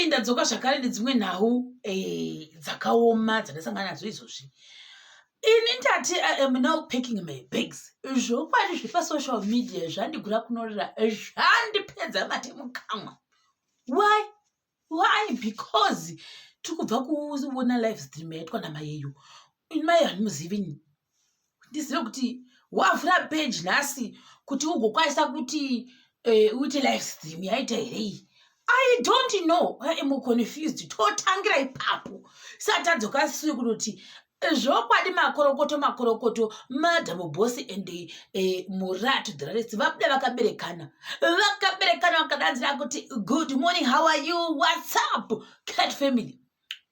ndadzoka zvakare nedzimwe nhau dzakaoma dzandasangana nadzo izvozvi. Ini ndati I am now packing my bags. Zvokwadi zvepasocial media zvandigura kunorira zvandipedza mate mukamwa. Why? Because tikubva kuona live stream yaitwa namai yeyu. Mai hamuzivi. Ndizive kuti wavhura page nhasi kuti ugokwanisa kuti uite live stream yaita here. I don't know. I am confused. Totangira ipapo. Satadzoka suri kunoti zvokwadi makorokoto madhamo boss and Muratu the rest vabuda vakaberekana vakadanzira kuti good morning, how are you, what's up cat family.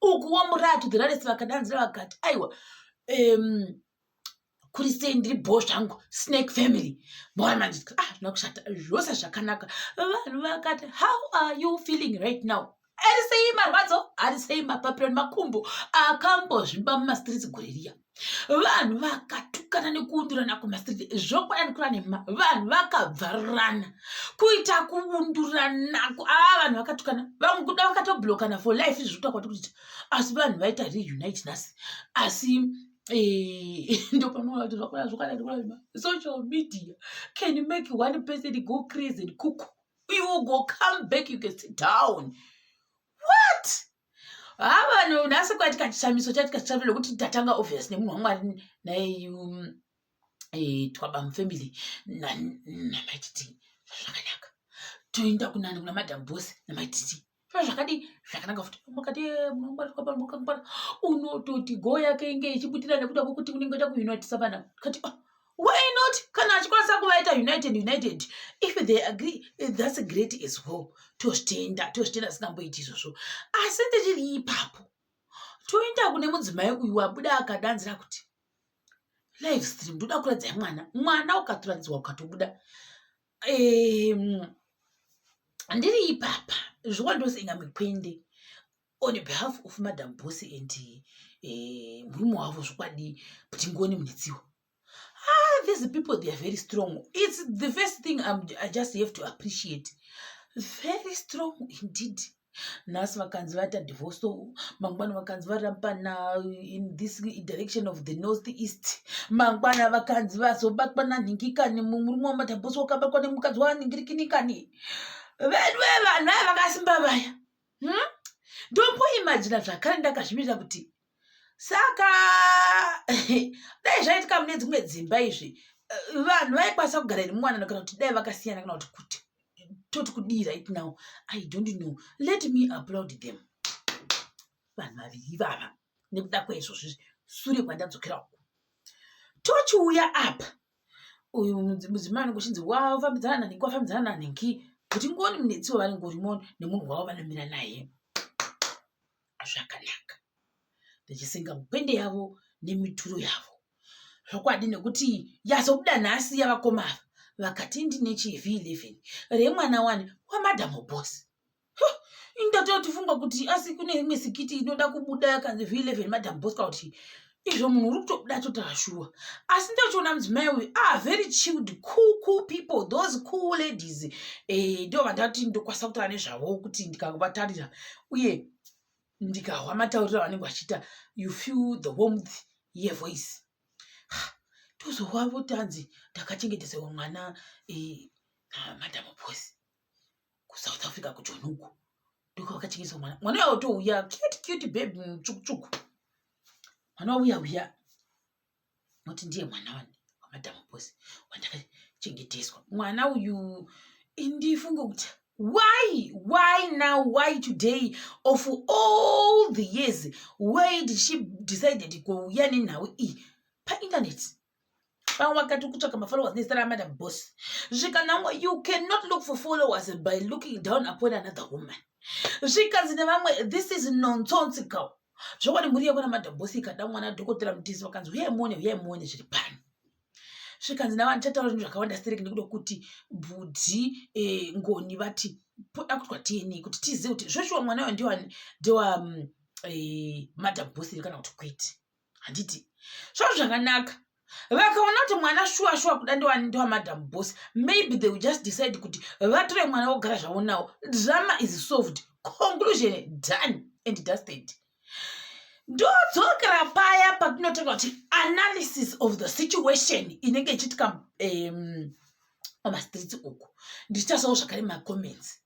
Uku wa Muratu the rest vakadanzira vakati aiwa kuri sendiri boss yangu snake family. Mwana nakushata zvose zvakanaka. Vanhu vakati how are you feeling right now? Arisei marwadzo, arisei mapapiro nemakumbo akambozvimba mumastreets goreriya. Vanhu vakatukana nekuundurana kumastreet. Zvokwadi ndikura nema. Vanhu vakabvarana kuita kuundurana. Vanhu vakatukana. Vamwe kuda vakatoblokana for life. Zvikuta kwati asi vanhu vaita reunite nasi. Asi ndo panoona kuti zvakadai social media can make one person go crazy and cook. You will go come back, you can sit down. What? Vanhu nhasi kwati kachishamiso chati kachishamiso lokuti tatanga obvious nemunhu waMwari naye twaba mufamily namaititi zvakanaka. Toenda kunani kuna madam boss namaititi zvakadi zvakanaka futi makati munhu waMwari twaba mukangwana unototi go yake inge ichibutira nekuda kwokuti unenge uda kuunite vanhu kati why not? Kana achikwanisa kuvaita united if they agree that's great as well. Toshitenda singamboiti izvozvo. Asi ndichiri ipapo toenda kune mudzimai uyu wabuda akadanzira kuti live stream ndoda kuradza mwana ukatoradzwa ukatobuda. Ndiri ipapa zvowandosenga mikwende on behalf of Madam Boss and murume wavo zvokwadi kuti ngoni munetsiwa. These people, they are very strong. It's the first thing I just have to appreciate. Very strong indeed. Nasi vakanzi vata divorce, mangwana vakanzi varampana in this direction of the northeast. Mangwana vakanzi vazobatwa nanhingikani murume waMadam Boss wakabatwa nemukadzi wanhingirikinikani. Vanhu vakasimba vaya. Ndomboimagina zvakare ndakazvimirira kuti saka dai zvaitika mune dzimwe dzimba izvi vanhu vaikwanisa kugara iri mwana kana kuti dai vakasiyana kana kuti toti kudii right now. I don't know. Let me applaud them. Vanhu vaviri vava nekuda kwaizvozvi sure kwandadzokera uku. Tochiuya apa uyu mudzimai anongochinzi wafambidzana nanhingi kuti ngoni munetsiwo vanenge urimo nemunhu wavo vanomira naye. Zvakanaka. Ndichisenga mukwende yavo nemituro yavo. Zvokwadi nekuti yazobuda nhasi yavakoma vakati ndine chiV11 remwana wani waMadam Boss. Indatotifunga kuti asi kune imwe sikiti inoda kubuda yakanzi V11 Madam Boss kuti izvo munhu uri kutobuda totashuwa. Asi ndochiona mudzimai uyu very chilled, cool people, those cool ladies. Ndo vandati ndokwanisa kutaura nezvavo kuti ndikavatarira uye ndikahwa matauriro vanenge vachiita you feel the warmth yevoice. Tozowavo tanzi ndakachengetedzwa mwana Madam Boss kuSouth Africa kuJonuku ndiko vakachengetedzwa mwana wavo touya cute baby mutsvuku. Mwana uya noti ndiye mwana waMadam Boss wandakachengetedzwa. Mwana uyu ndifunga kuti why now, why today of all the years, why did she decided kuuya nenhau iyi painternet? Wakati kutsvaka mafollowers nezita raMadam Boss. Zvikanamwa, you cannot look for followers by looking down upon another woman. Zvikanzi nevamwe, this is nonsensical. Zvokwadi mhuri yako naMadam Boss ikada mwana dhokotera Mutisi vakanzi uyai muone zviri pano. Zvikanzi navanhu chataura zvinhu zvakawanda stereki nekuda kuti Budhi Ngoni vati akutwa tieni kuti tizive kuti Joshua mwana wayo ndewa Madam Boss kana kuti kwete. Handiti zvinhu zvakanaka. Vakaona kuti mwana shuwa kuda ndewa Madam Boss, maybe they will just decide kuti vatore mwana wogara zvavo nawo. Drama is solved. Conclusion. conclusion, done and dusted. Ndodzokera paya patinotaura kuti analysis of the situation inenge ichiitika pamastreets uku. Ndichitasawo zvakare macomments.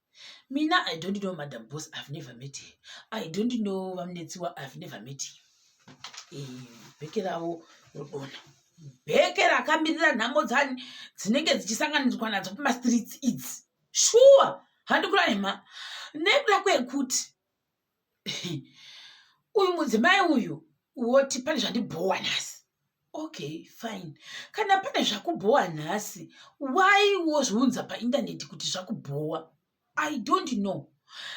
Mina, I don't know Madam Boss, I've never met her. I don't know Vamnetsiwa, I've never met him. Bheke ravo rodona. Bheke rakamirira nhamo dzinenge dzichisanganidzwa nadzo pamastreets idzi. Sure, handikura nema. Nekuda kwekuti uyu mudzimai uyu woti pane zvandibhowa nhasi. Okay, fine. Kana pane zvakubhowa nhasi, why wozviunza paindaneti kuti zvakubhowa? I don't know.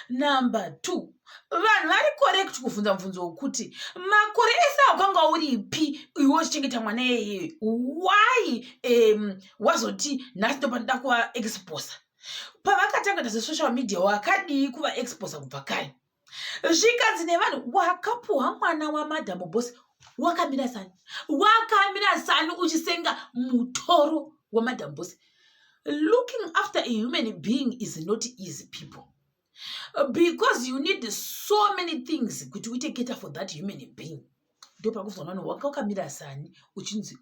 Number 2, vanhu vari correct kuvhunza mubvunzo wokuti makore ese wakanga uripi iwe uchichengeta mwana iyeye, why wazoti nhasi ndopanoda kuvaexposa? Pavakatanga nezvesocial media wakadii kuvaexposa kubva kare? Zvikanzi nevanhu wakapuhwa mwana waMadam Boss wakamira sani? Wakamira sani uchisenga mutoro waMadam Boss? Looking after a human being is not easy, people. Because you need so many things kuti uite care for that human being. Ndo pakuzwa vanhu wakamira sani uchinzi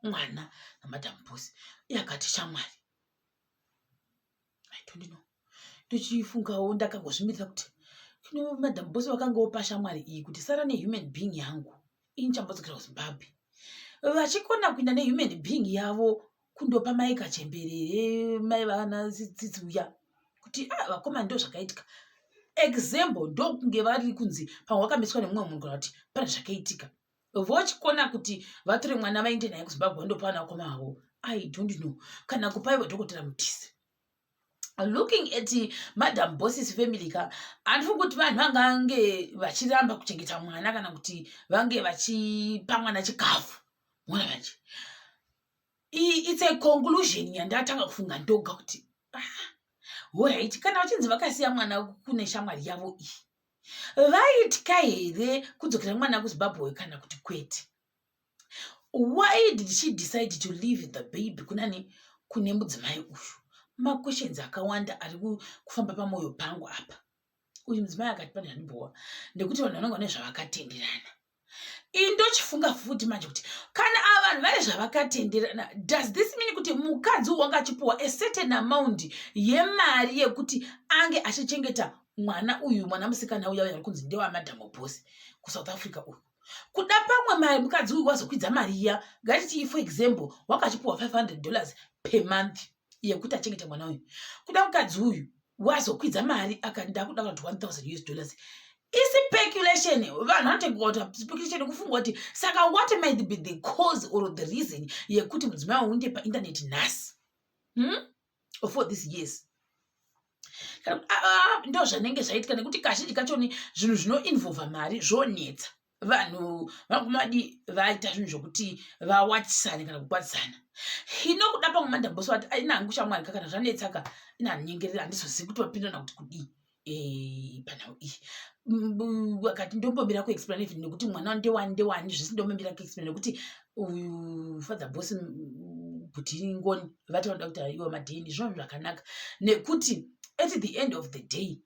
mwana naMadam Boss. Yakati shamwari. I don't know. Ndochifungawo ndakangozvimirira kuti Madam Boss wakangopa shamwari iyi kuti sara nehuman being yangu inichambadzokera kuZimbabwe. Vachikona kuenda nehuman being yavo kundopa mai kachemberere, mai vana tsitsi uya kuti vakoma ndo zvakaitika. Example ndokunge vari kunzi pamwe wakambiswa nemumwe munhu kana kuti pane zvakaitika. Vochikona kuti vatore mwana vaende naye kuZimbabwe vandopa vana vakoma vavo. I don't know. Kana kupaiwa dhokotera Mutisi. Looking at Madam Boss's family ka, handifungi kuti vanhu vangange vachiramba kuchengeta mwana kana kuti vange vachipa mwana chikafu. Mwana manje. It's a conclusion yandatanga kufunga ndoga kuti alright, kana vachinzi vakasiya mwana kune shamwari yavo iyi, vaitka here kudzokera mwana kuZimbabwe kana kuti kwete? Why did she decide to leave the baby kune mudzimai uyu? Maquestions akawanda ari kufamba pamwoyo pangu apa. Uyu mudzimai akati pane zvandibhowa ndekuti vanhu vanonga nezvavakatenderana. Indochifunga futi manje kuti kana avanhu vari zvavakatenderana, does this mean kuti mukadzi wangachipuwa a certain amount yemari yekuti ange achichengeta mwana uyu, mwana musikana uya ari kunzi ndewa Madam Boss kuSouth Africa uyu? Kuda pamwe mari mukadzi uyu wazokwidza mari iya, ngatiti for example wakachipuwa $500 per month yekuti achengete mwana uyu. Kuda mukadzi uyu wazokwidza mari akanda kuda $1,000. Speculation, vanhu vanotenga speculation kufunga kuti saka what might be the cause or the reason yekuti mudzimai unde painternet nhasi for these years. Ndo zvanenge zvaitika nekuti kazhinji kachoni zvinhu zvinoinvolva mari zvonetsa. Vanhu vangomadi vaita zvinhu zvokuti vawatisane kana kukwatisana. Hino kuda pamwe Madam Boss vati aina hangu shamwari kana zvanetsaka ina nyengerera handizozivi kuti vapindana kuti kudii panhau iyi. Wakati ndombomira kuexplain even nekuti mwana ndewani zvisi ndombomira kuexplain nekuti uyu Father Boss kuti ngoni vati vanoda kuti iwo madheni zvinhu zvakanaka nekuti at the end of the day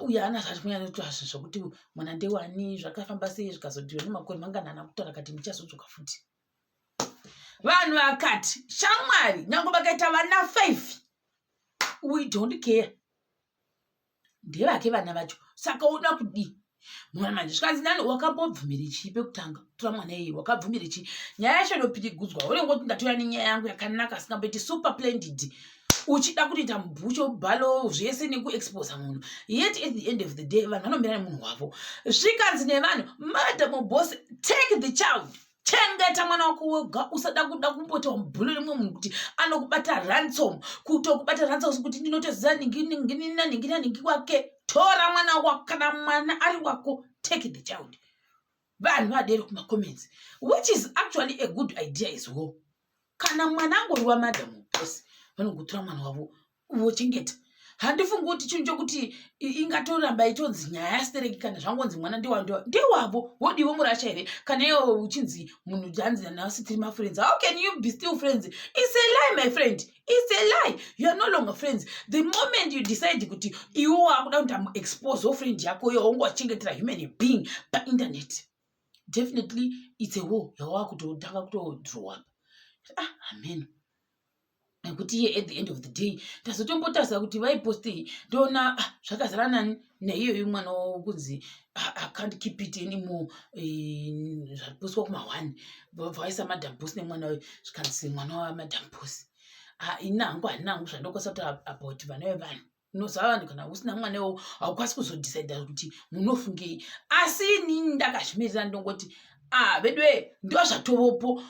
uya ana zvachikunyanya kuti zvokuti mwana ndewani zvakafamba sei zvikazodiwa nemakore manganana kutaura kati ndichazodzoka futi. Vanhu vakati shamwari nyange vakaita vana 5 we don't care. Ndevake vana vacho saka uda kudii? Mwana manje zvikanzi nani wakambobvumira chii pekutanga tora mwana iye, wakabvumira chii? Nyaya yacho ndopirigudzwa unengoti ndatora nenyaya yangu yakanaka asingamboiti super splendid uchida kuita mubhucho bhalo zvese nekuexposa munhu, yet at the end of the day vanhu vanomira nemunhu wavo. Zvikanzi nevanhu Madam Boss, take the child, chengeta mwana wako wega, usada kuda kumboti wamubhulire mumwe munhu kuti anokubata ransom, kutokubata ransom kuti ndinotoziva ningi wake. Tora mwana wako kana mwana ari wako, take the child. Vanhu vadere kumacomments, which is actually a good idea as well. Kana mwana angori waMadam Boss vanongotora mwana wavo vochengeta. handifungi kuti chinhu chokuti ingatoramba itonzi nyaya yasitereki kana zvangonzi mwana ndewavo wodiwo murasha here kana iwo uchinzi munhu hanzi nhasi tiri mafriends. How can you be still friends? It's a lie, my friend. It's a lie. You are no longer friends. The moment you decide kuti iwo wakuda kuti amuexpose friend yako iyo ongowachengetera human being painternet, definitely it's a war yawakutotanga kutodrow up. Amen. Kuti iye at the end of the day tazotombotarisa kuti vaipostei ndona zvakazara nani neiyoyo mwana wokunzi I can't keep it anymore. Zvapostwa kuma1 vaisa Madam Boss nemwana we zvikanzi mwana waMadam Boss. Ina hangu zvandokosa kuti about vana vevanhu unozava vanhu kana usina mwana iwo haukwanisi kuzodecida kuti munofungei. Asi inini ndakazvimirira ndongoti vedwe ndo zvatovopo.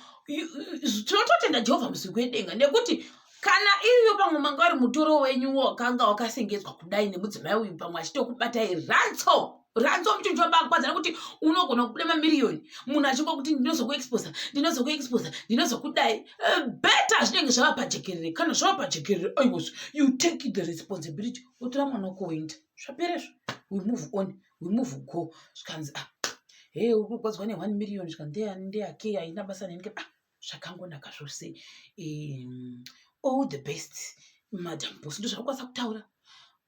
Tinototenda Jehovha musiku wedenga nekuti kana iriyo pamwe manga ari mutoro wenyu wakanga wakasengedzwa kudai nemudzimai uyu pamwe achitokubatai ranso muchinhu chobakwadza nekuti unogona kubuda mamiriyoni munhu achingokuti ndinozokudai beta zvinenge zvava pajekerere. Kana zvava pajekerere you take the responsibility utora mwana wako woenda zvaperezvo. We move go. Zvikanzi uri kukwadzwa ne1 million zvikanzi ndeyake haina basa nenike zvakangonaka zvose. All the best Madam Boss. Ndo zvakakwanisa kutaura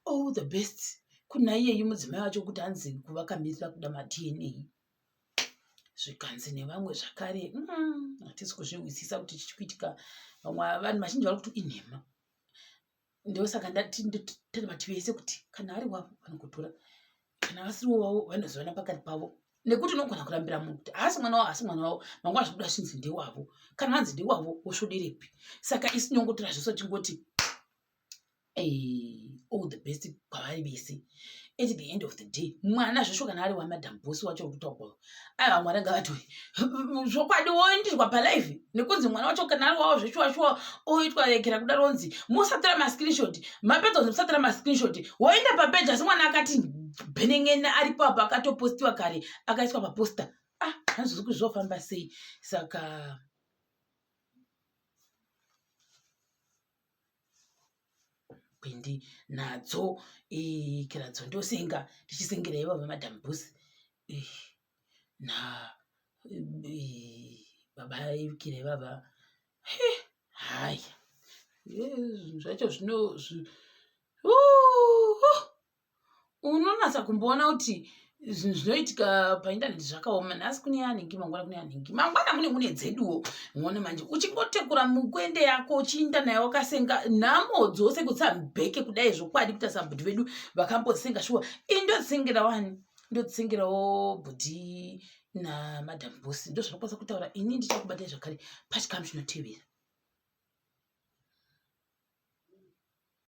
all the best kuna iyeyu mudzimai wacho kuti hanzi kuvakamirira kuda maDNA. Zvikanzi nevamwe zvakare hatisi kuzviwisisa kuti chichikuitika. Vamwe vanhu vazhinji vari kuti inhema. Ndosaka ndatiri vati vese kuti kana ari wavo vanokutora, kana vasiriwo wavo vanozovana pakati pavo. Nekuti unogona kurambira munhu kuti haasi mwana wavo mangwana zvikuda zvinzi ndewavo. Kana vanzi ndewavo wosvoderepi? Saka isi nyongotora zvose chingoti all the best kwavari vese. At the end of the day mwana zvesho kana ari waMadam Boss wacho kutaurwa aiwa mwana ngavatoi zvokwadi woendirwa palive nekunzi mwana wacho kana ari wavo zveshuwa oitwa yekera kudaronzi musatora mascreenshot mapedza musatora mascreenshot woenda papeji asi mwana akati bhenengena aripo apa akatopostiwa kare akaiswa paposta. Hanzvisi kuti zvofamba sei. Saka kwendi nadzo kiradzo ndosenga ndichisengera ivo vaMadam Boss na baba ikire baba haya zvacho zvino unonasa kumboona kuti zvinhu zvinoitika paindaneti zvakaoma. Nhasi kune yanhingi mangwana kune yanhingi mangwana mune dzeduwo. Muone manje uchingotekura mukwende yako uchiinda nayo wakasenga nhamo dzose kutsa mbeke kudai zvokwadi kuti asabhudhi vedu vakambosenga shuwa. Indodzisengera wani ndodzisengerawo bhudhi naMadam Boss. Ndo zvakakwanisa kutaura. Ini ndichakubatai zvakare pachikamu chinotevera.